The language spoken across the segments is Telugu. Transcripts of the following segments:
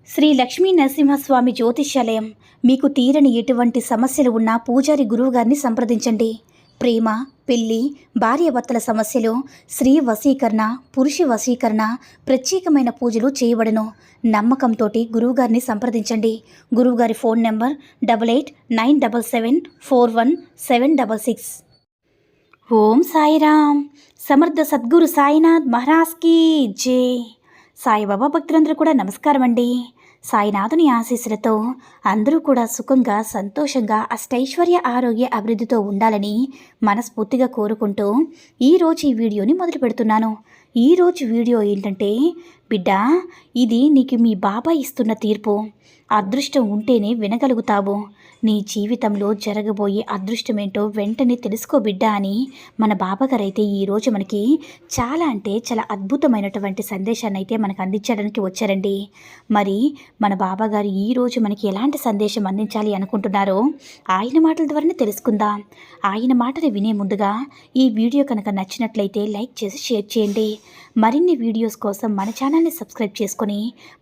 శ్రీ లక్ష్మీ నరసింహస్వామి జ్యోతిష్యాలయం. మీకు తీరని ఎటువంటి సమస్యలు ఉన్నా పూజారి గురువుగారిని సంప్రదించండి. ప్రేమ, పెళ్లి, భార్యాభర్తల సమస్యలు, స్త్రీ వశీకరణ, పురుష వశీకరణ, ప్రత్యేకమైన పూజలు చేయబడును. నమ్మకంతో గురువుగారిని సంప్రదించండి. గురువుగారి ఫోన్ నెంబర్ 8897741766. ఓం సాయిరామ్. సమర్థ సద్గురు సాయినాథ్ మహారాజ్కి జై. సాయిబాబా భక్తులందరూ కూడా నమస్కారం అండి. సాయినాథుని ఆశీస్సులతో అందరూ కూడా సుఖంగా, సంతోషంగా, అష్టైశ్వర్య, ఆరోగ్య, అభివృద్ధితో ఉండాలని మనస్ఫూర్తిగా కోరుకుంటూ ఈరోజు ఈ వీడియోని మొదలు పెడుతున్నాను. ఈరోజు వీడియో ఏంటంటే, బిడ్డ, ఇది నీకు మీ బాబా ఇస్తున్న తీర్పు. అదృష్టం ఉంటేనే వినగలుగుతావు. నీ జీవితంలో జరగబోయే అదృష్టమేంటో వెంటనే తెలుసుకో బిడ్డ అని మన బాబాగారు అయితే ఈరోజు మనకి చాలా అద్భుతమైనటువంటి సందేశాన్ని అయితే మనకు అందించడానికి వచ్చారండి. మరి మన బాబాగారు ఈరోజు మనకి ఎలాంటి సందేశం అందించాలి అనుకుంటున్నారో ఆయన మాటల ద్వారానే తెలుసుకుందాం. ఆయన మాటలు వినే ముందుగా ఈ వీడియో కనుక నచ్చినట్లయితే లైక్ చేసి షేర్ చేయండి. మరిన్ని వీడియోస్ కోసం మన ఛానల్ని సబ్స్క్రైబ్ చేసుకొని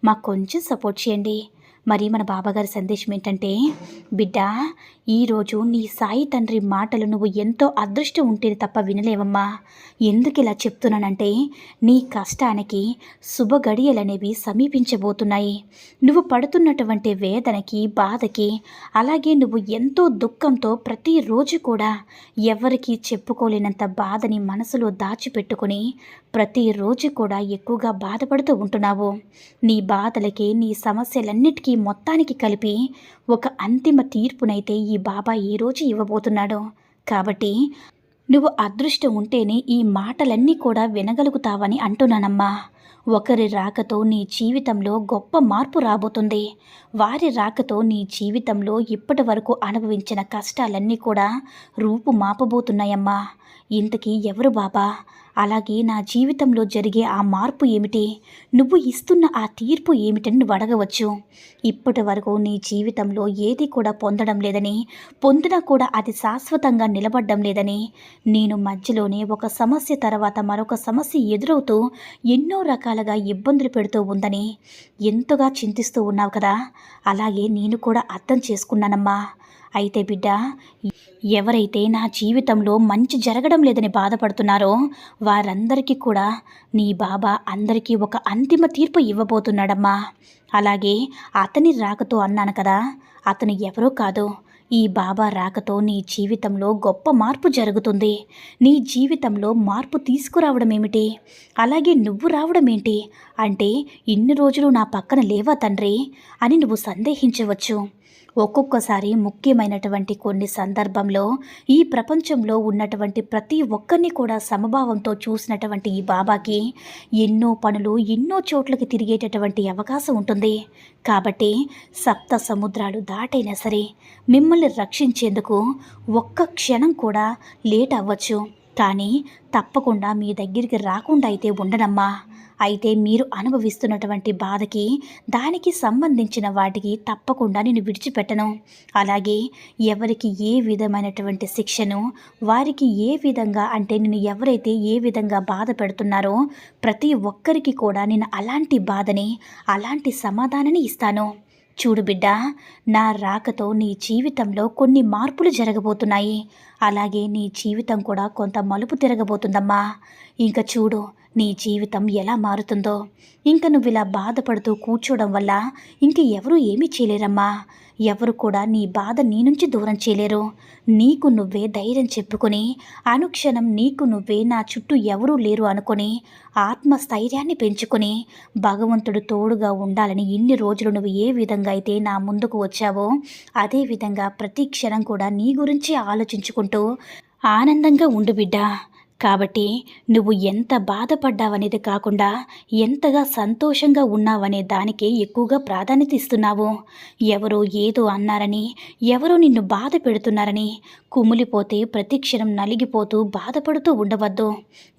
మాకు కొంచెం సపోర్ట్ చేయండి. మరి మన బాబాగారి సందేశం ఏంటంటే, బిడ్డ, ఈరోజు నీ సాయి తండ్రి మాటలు నువ్వు ఎంతో అదృష్టం ఉంటేనే తప్ప వినలేవమ్మా. ఎందుకు ఇలా చెప్తున్నానంటే, నీ కష్టానికి శుభ గడియలనేవి సమీపించబోతున్నాయి. నువ్వు పడుతున్నటువంటి వేదనకి, బాధకి, అలాగే నువ్వు ఎంతో దుఃఖంతో ప్రతిరోజు కూడా ఎవరికి చెప్పుకోలేనంత బాధని మనసులో దాచిపెట్టుకుని ప్రతిరోజు కూడా ఎక్కువగా బాధపడుతూ ఉంటున్నావు. నీ బాధలకి, నీ సమస్యలన్నిటికీ మొత్తానికి కలిపి ఒక అంతిమ తీర్పునైతే ఈ బాబా ఈరోజు ఇవ్వబోతున్నాడు. కాబట్టి నువ్వు అదృష్టం ఉంటేనే ఈ మాటలన్నీ కూడా వినగలుగుతావని అంటున్నానమ్మా. ఒకరి రాకతో నీ జీవితంలో గొప్ప మార్పు రాబోతుంది. వారి రాకతో నీ జీవితంలో ఇప్పటి వరకు అనుభవించిన కష్టాలన్నీ కూడా రూపు మాపబోతున్నాయమ్మా. ఇంతకీ ఎవరు బాబా? అలాగే నా జీవితంలో జరిగే ఆ మార్పు ఏమిటి? నువ్వు ఇస్తున్న ఆ తీర్పు ఏమిటని నువ్వు అడగవచ్చు. ఇప్పటి వరకు నీ జీవితంలో ఏది కూడా పొందడం లేదని, పొందినా కూడా అది శాశ్వతంగా నిలబడడం లేదని, నేను మధ్యలోనే ఒక సమస్య తర్వాత మరొక సమస్య ఎదురవుతూ ఎన్నో రకాలుగా ఇబ్బందులు పెడుతూ ఉందని ఎంతగా చింతిస్తూ ఉన్నావు కదా. అలాగే నేను కూడా అర్థం చేసుకున్నానమ్మా. అయితే బిడ్డ, ఎవరైతే నా జీవితంలో మంచి జరగడం లేదని బాధపడుతున్నారో వారందరికీ కూడా నీ బాబా అందరికీ ఒక అంతిమ తీర్పు ఇవ్వబోతున్నాడమ్మా. అలాగే అతని రాకతో అన్నాను కదా, అతను ఎవరో కాదు. ఈ బాబా రాకతో నీ జీవితంలో గొప్ప మార్పు జరుగుతుంది. నీ జీవితంలో మార్పు తీసుకురావడం ఏమిటి? అలాగే నువ్వు రావడం ఏంటి అంటే, ఇన్ని రోజులు నా పక్కన లేవా తండ్రి అని నువ్వు సందేహించవచ్చు. ఒక్కొక్కసారి ముఖ్యమైనటువంటి కొన్ని సందర్భంలో ఈ ప్రపంచంలో ఉన్నటువంటి ప్రతి ఒక్కరిని కూడా సమభావంతో చూసినటువంటి ఈ బాబాకి ఎన్నో పనులు, ఎన్నో చోట్లకి తిరిగేటటువంటి అవకాశం ఉంటుంది. కాబట్టి సప్త సముద్రాలు దాటైనా సరే మిమ్మల్ని రక్షించేందుకు ఒక్క క్షణం కూడా లేట్ అవ్వచ్చు. కానీ తప్పకుండా మీ దగ్గరికి రాకుండా అయితే ఉండనమ్మా. అయితే మీరు అనుభవిస్తున్నటువంటి బాధకి, దానికి సంబంధించిన వాటికి తప్పకుండా నేను విడిచిపెట్టను. అలాగే ఎవరికి ఏ విధమైనటువంటి శిక్షను, వారికి ఏ విధంగా అంటే నేను ఎవరైతే ఏ విధంగా బాధ పెడుతున్నారో ప్రతి ఒక్కరికి కూడా నేను అలాంటి బాధని, అలాంటి సమాధానాన్ని ఇస్తాను. చూడు బిడ్డ, నా రాకతో నీ జీవితంలో కొన్ని మార్పులు జరగబోతున్నాయి. అలాగే నీ జీవితం కూడా కొంత మలుపు తిరగబోతుందమ్మా. ఇంకా చూడు నీ జీవితం ఎలా మారుతుందో. ఇంకా నువ్వు ఇలా బాధపడుతూ కూర్చోవడం వల్ల ఇంక ఎవరూ ఏమీ చేయలేరమ్మా. ఎవరు కూడా నీ బాధ నీ నుంచి దూరం చేయలేరు. నీకు నువ్వే ధైర్యం చెప్పుకొని, అనుక్షణం నీకు నువ్వే నా చుట్టూ ఎవరూ లేరు అనుకొని ఆత్మస్థైర్యాన్ని పెంచుకొని భగవంతుడు తోడుగా ఉండాలని ఇన్ని రోజులు నువ్వు ఏ విధంగా అయితే నా ముందుకు వచ్చావో అదే విధంగా ప్రతి క్షణం కూడా నీ గురించి ఆలోచించుకుంటూ ఆనందంగా ఉండు బిడ్డ. కాబట్టి నువ్వు ఎంత బాధపడ్డావనేది కాకుండా ఎంతగా సంతోషంగా ఉన్నావనే దానికే ఎక్కువగా ప్రాధాన్యత ఇస్తున్నావు. ఎవరో ఏదో అన్నారని, ఎవరో నిన్ను బాధ పెడుతున్నారని కుమిలిపోతే ప్రతి క్షణం నలిగిపోతూ బాధపడుతూ ఉండవద్దు.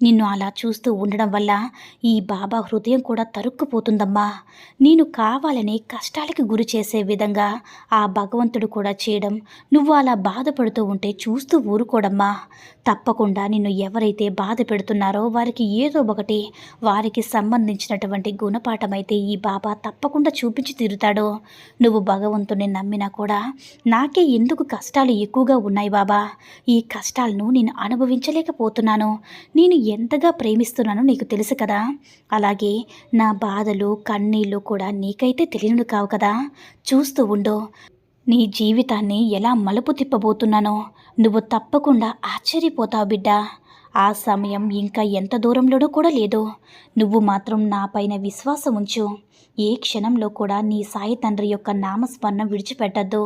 నిన్ను అలా చూస్తూ ఉండడం వల్ల ఈ బాబా హృదయం కూడా తరుక్కుపోతుందమ్మా. నేను కావాలని కష్టాలకి గురి చేసే విధంగా ఆ భగవంతుడు కూడా చేయడం, నువ్వు అలా బాధపడుతూ ఉంటే చూస్తూ ఊరుకోడమ్మా. తప్పకుండా నిన్ను ఎవరైతే ఎవరైతే బాధ పెడుతున్నారో వారికి ఏదో ఒకటి వారికి సంబంధించినటువంటి గుణపాఠం అయితే ఈ బాబా తప్పకుండా చూపించి తీరుతాడు. నువ్వు భగవంతుని నమ్మినా కూడా నాకే ఎందుకు కష్టాలు ఎక్కువగా ఉన్నాయి బాబా, ఈ కష్టాలను నేను అనుభవించలేకపోతున్నాను, నేను ఎంతగా ప్రేమిస్తున్నానో నీకు తెలుసు కదా, అలాగే నా బాధలు కన్నీళ్ళు కూడా నీకైతే తెలియను కావు కదా, చూస్తూ ఉండు నీ జీవితాన్ని ఎలా మలుపు తిప్పబోతున్నానో నువ్వు తప్పకుండా ఆశ్చర్యపోతావు బిడ్డ. ఆ సమయం ఇంకా ఎంత దూరంలోనో కూడా లేదు. నువ్వు మాత్రం నాపైన విశ్వాసం ఉంచు. ఏ క్షణంలో కూడా నీ సాయి తండ్రి యొక్క నామస్మరణ విడిచిపెట్టద్దు.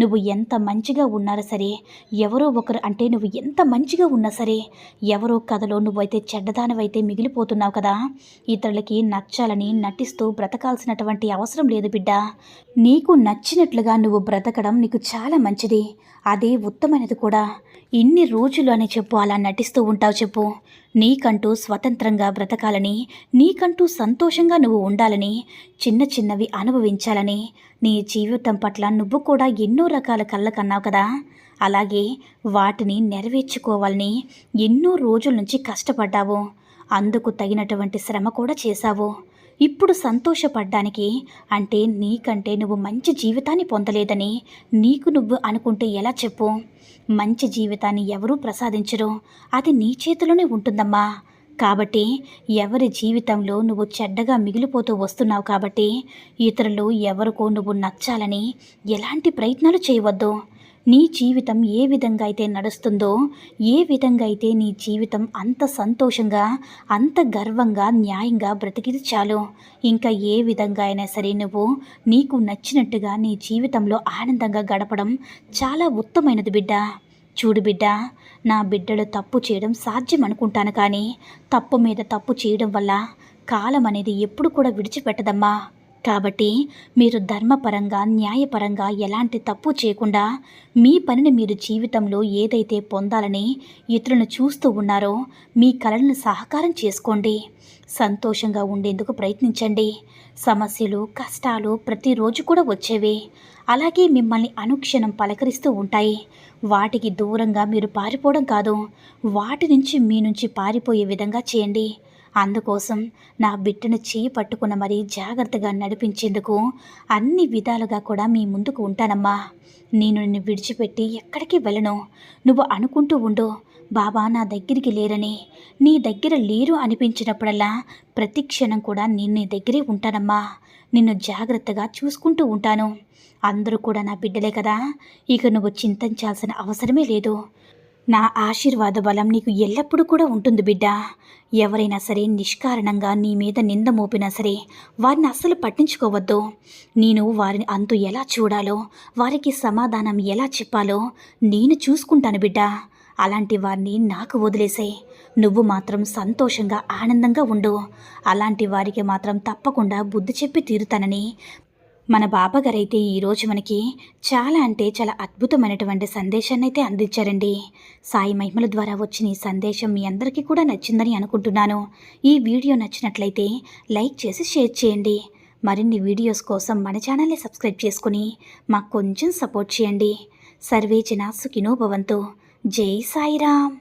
నువ్వు ఎంత మంచిగా ఉన్నా సరే, ఎవరో ఒకరు అంటే నువ్వు ఎంత మంచిగా ఉన్నా సరే, ఎవరో కథలో నువ్వైతే చెడ్డదానివైతే మిగిలిపోతున్నావు కదా. ఇతరులకి నచ్చాలని నటిస్తూ బ్రతకాల్సినటువంటి అవసరం లేదు బిడ్డ. నీకు నచ్చినట్లుగా నువ్వు బ్రతకడం నీకు చాలా మంచిది, అదే ఉత్తమైనది కూడా. ఇన్ని రోజులు అని చెప్పు అలా నటిస్తూ ఉంటావు చెప్పు. నీకంటూ స్వతంత్రంగా బ్రతకాలని, నీకంటూ సంతోషంగా నువ్వు ఉండాలని, చిన్న చిన్నవి అనుభవించాలని, నీ జీవితం పట్ల నువ్వు కూడా ఎన్నో రకాల కళ్ళ కన్నావు కదా. అలాగే వాటిని నెరవేర్చుకోవాలని ఎన్నో రోజుల నుంచి కష్టపడ్డావు, అందుకు తగినటువంటి శ్రమ కూడా చేశావు. ఇప్పుడు సంతోషపడ్డానికి అంటే నీకంటే నువ్వు మంచి జీవితాన్ని పొందలేదని నీకు నువ్వు అనుకుంటే ఎలా చెప్పు. మంచి జీవితాన్ని ఎవరూ ప్రసాదించరు, అది నీ చేతిలోనే ఉంటుందమ్మా. కాబట్టి ఎవరి జీవితంలో నువ్వు చెడ్డగా మిగిలిపోతూ వస్తున్నావు కాబట్టి ఇతరులు ఎవరికో నువ్వు నచ్చాలని ఎలాంటి ప్రయత్నాలు చేయవద్దు. నీ జీవితం ఏ విధంగా అయితే నడుస్తుందో, ఏ విధంగా అయితే నీ జీవితం అంత సంతోషంగా, అంత గర్వంగా, న్యాయంగా బ్రతికిది చాలు. ఇంకా ఏ విధంగా అయినా సరే నువ్వు నీకు నచ్చినట్టుగా నీ జీవితంలో ఆనందంగా గడపడం చాలా ఉత్తమైనది బిడ్డ. చూడు బిడ్డ, నా బిడ్డలు తప్పు చేయడం సాధ్యం అనుకుంటాను, కానీ తప్పు మీద తప్పు చేయడం వల్ల కాలం అనేది ఎప్పుడు కూడా విడిచిపెట్టదమ్మా. కాబట్టి మీరు ధర్మపరంగా, న్యాయపరంగా ఎలాంటి తప్పు చేయకుండా మీ పనిని మీరు జీవితంలో ఏదైతే పొందాలని ఇతరులను చూస్తూ ఉన్నారో మీ కలలను సాకారం చేసుకోండి. సంతోషంగా ఉండేందుకు ప్రయత్నించండి. సమస్యలు, కష్టాలు ప్రతిరోజు కూడా వచ్చేవి, అలాగే మిమ్మల్ని అనుక్షణం పలకరిస్తూ ఉంటాయి. వాటికి దూరంగా మీరు పారిపోవడం కాదు, వాటి నుంచి మీ నుంచి పారిపోయే విధంగా చేయండి. అందుకోసం నా బిడ్డను చేయి పట్టుకున్న మరీ జాగ్రత్తగా నడిపించేందుకు అన్ని విధాలుగా కూడా మీ ముందుకు ఉంటానమ్మా. నేను నిన్ను విడిచిపెట్టి ఎక్కడికి వెళ్ళను. నువ్వు అనుకుంటూ ఉండు, బాబా నా దగ్గరికి లేరని. నీ దగ్గర లేరు అనిపించినప్పుడల్లా ప్రతి క్షణం కూడా నేను నీ దగ్గరే ఉంటానమ్మా. నిన్ను జాగ్రత్తగా చూసుకుంటూ ఉంటాను. అందరూ కూడా నా బిడ్డలే కదా, ఇక నువ్వు చింతించాల్సిన అవసరమే లేదు. నా ఆశీర్వాద బలం నీకు ఎల్లప్పుడూ కూడా ఉంటుంది బిడ్డ. ఎవరైనా సరే నిష్కారణంగా నీ మీద నింద మోపినా సరే వారిని అస్సలు పట్టించుకోవద్దు. నేను వారిని అంతు ఎలా చూడాలో, వారికి సమాధానం ఎలా చెప్పాలో నేను చూసుకుంటాను బిడ్డ. అలాంటి వారిని నాకు వదిలేసే, నువ్వు మాత్రం సంతోషంగా ఆనందంగా ఉండు. అలాంటి వారికి మాత్రం తప్పకుండా బుద్ధి చెప్పి తీరుతానని మన బాబాగారైతే ఈరోజు మనకి చాలా అంటే చాలా అద్భుతమైనటువంటి సందేశాన్ని అయితే అందించారండి. సాయి మహిమల ద్వారా వచ్చిన ఈ సందేశం మీ అందరికీ కూడా నచ్చిందని అనుకుంటున్నాను. ఈ వీడియో నచ్చినట్లయితే లైక్ చేసి షేర్ చేయండి. మరిన్ని వీడియోస్ కోసం మన ఛానల్ని సబ్స్క్రైబ్ చేసుకుని మాకు కొంచెం సపోర్ట్ చేయండి. సర్వే జనా సుఖినో భవంతు. జై సాయిరామ్.